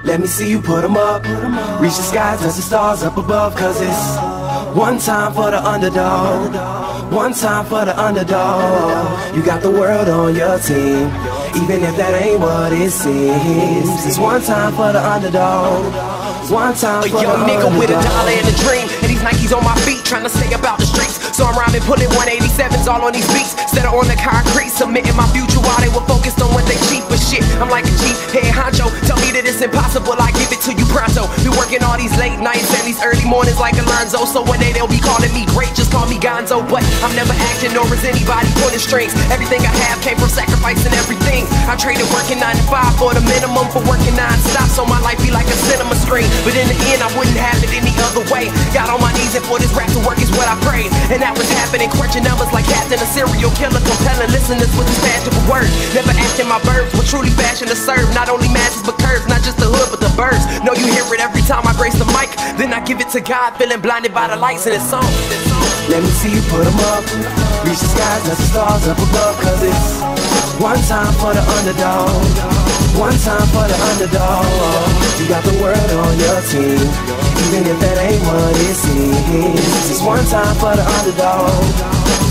Let me see you put 'em up. Reach the skies, touch the stars up above. Cause it's one time for the underdog. One time for the underdog. You got the world on your team, even if that ain't what it seems. It's one time for the underdog. One time for the underdog. A young nigga with a dollar and a dream, and these Nikes on my feet, trying to stay about the streets. So I'm rhyming, pulling 187s all on these beats, instead of on the concrete, submitting my future while they were focused on what they cheap. But shit, I'm like a G, head honcho. Tell me that it's impossible, I give it to you pronto. Be working all these late nights and these early mornings like Alonzo. So one day they'll be calling me great, just call me Gonzo. But I'm never acting, nor is anybody pulling strings. Everything I have came from sacrificing everything. I traded working 9 to 5 for the minimum for working non-stop, so my life be like a cinema screen. But in the end, I wouldn't have it any other way. Got on my knees and for this rap to work is what I prayed. And that was happening, crunching numbers like Captain, a serial killer, compelling listeners with his tangible words. Never acting my verbs, but truly fashion to serve. Not only masses but curves, not just the hood but the birds. Know you hear it every time I grace the mic. Then I give it to God, feeling blinded by the lights in this song. Let me see you put 'em up. Reach the skies, touch the stars up above. Cause it's one time for the underdog. One time for the underdog. You got the world on your team, even if that ain't what it seems. It's one time for the underdog.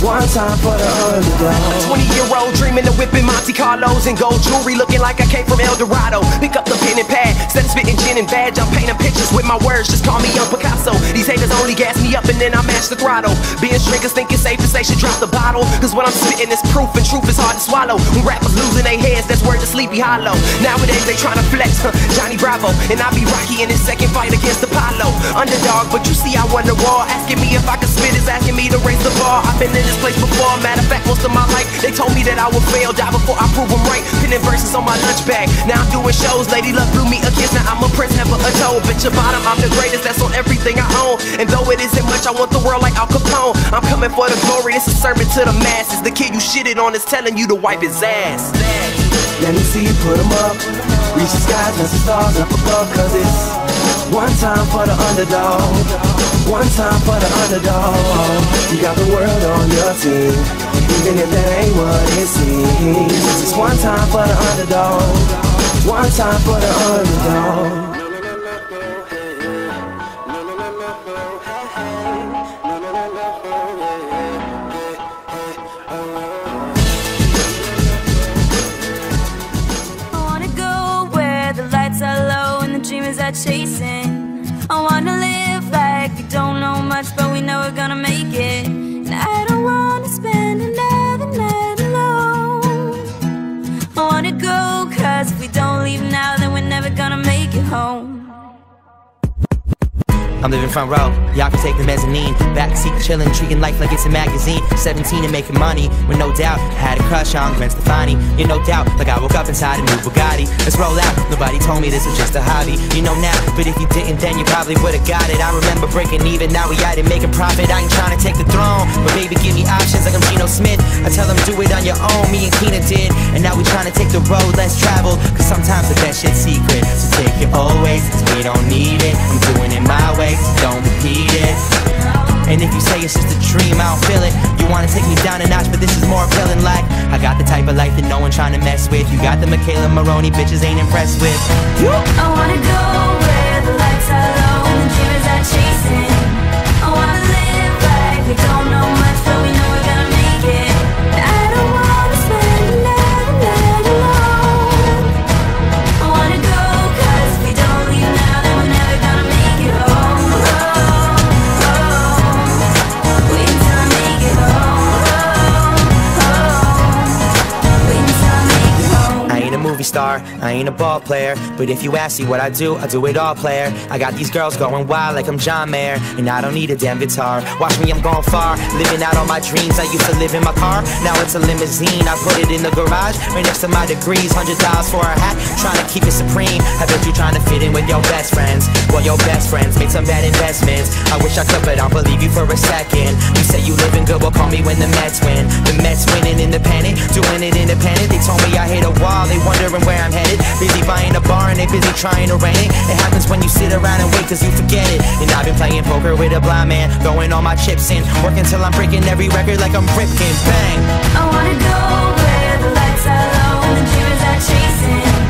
One time for the underdog. A 20-year-old dreaming of whipping Monte Carlos and gold jewelry, looking like I came from El Dorado. Pick up the pen and pad, instead of spitting gin and badge, I'm painting pictures with my words, just call me Young Picasso. These haters only gas me up and then I match the throttle. Being drinkers think it's safe to say should drop the bottle, cause what I'm spitting is proof and truth is hard to swallow. When rappers losing their heads, that's word to Sleepy Hollow. Nowadays they tryna flex, Johnny Bravo, and I be Rocky in his second fight against Apollo. Underdog, but you see I won the war. Asking me if I could spit is asking me to raise the bar. I've been in this place before, matter of fact most of my life they told me that I would fail, die before I prove them right. Pinning verses on my lunch bag, now I'm doing shows. Lady Luck blew me a kiss, now I'm a prince, never a toe. Bitch about him, I'm the greatest, that's on everything I own. And though it isn't much, I want the world like Al Capone. I'm coming for the glory, this is serving to the masses. The kid you shitted on is telling you to wipe his ass. Let me see you put 'em up. Reach the skies, touch the stars up above. Cause it's one time for the underdog. One time for the underdog. You got the world on your team, even if that ain't what it seems. It's one time for the underdog. One time for the underdog. Dreamers are chasing. I wanna live like we don't know much, but we know we're gonna make it. And I don't wanna spend another night alone. I wanna go, cause if we don't leave now, then we're never gonna make it home. I'm living front row, y'all can take the mezzanine. Backseat chillin', treating life like it's a magazine. 17 and making money, with no doubt. Had a crush on Gwen Stefani, you no doubt. Like I woke up inside a new Bugatti. Let's roll out, nobody told me this was just a hobby. You know now, but if you didn't then you probably would've got it. I remember breaking even, now we at it making profit. I ain't trying to take the throne, but baby give me options like I'm Geno Smith. I tell them do it on your own, me and Keena did. And now we trying to take the road less traveled, cause sometimes the best shit's secret. So take it always, cause we don't need it. I'm doing it my way, so don't repeat it. And if you say it's just a dream, I don't feel it. You wanna take me down a notch, but this is more appealing. Like I got the type of life that no one trying to mess with. You got the Michaela Maroney bitches ain't impressed with. I wanna go where the lights are low and the dreamers are chasing. I wanna live like we don't know much, but we know we're gonna make it. I don't wanna spend another night alone. I wanna go, cause if we don't leave now, then we're never gonna make it home. Movie star, I ain't a ball player, but if you ask me what I do it all, player. I got these girls going wild like I'm John Mayer, and I don't need a damn guitar. Watch me, I'm going far, living out all my dreams. I used to live in my car, now it's a limousine. I put it in the garage, right next to my degrees. $100 for a hat, trying to keep it supreme. I bet you trying to fit in with your best friends. Well, your best friends made some bad investments. I wish I could, but I don't believe you for a second. You say you living good, well call me when the Mets win. The Mets winning independent, doing it independent. They told me I hit a wall, they wondering where I'm headed. Busy buying a bar and they busy trying to rent it. It happens when you sit around and wait cause you forget it. And I've been playing poker with a blind man, throwing all my chips in, working till I'm breaking every record like I'm Ripken. Bang! I wanna go where the lights are low and the dreamers are chasing.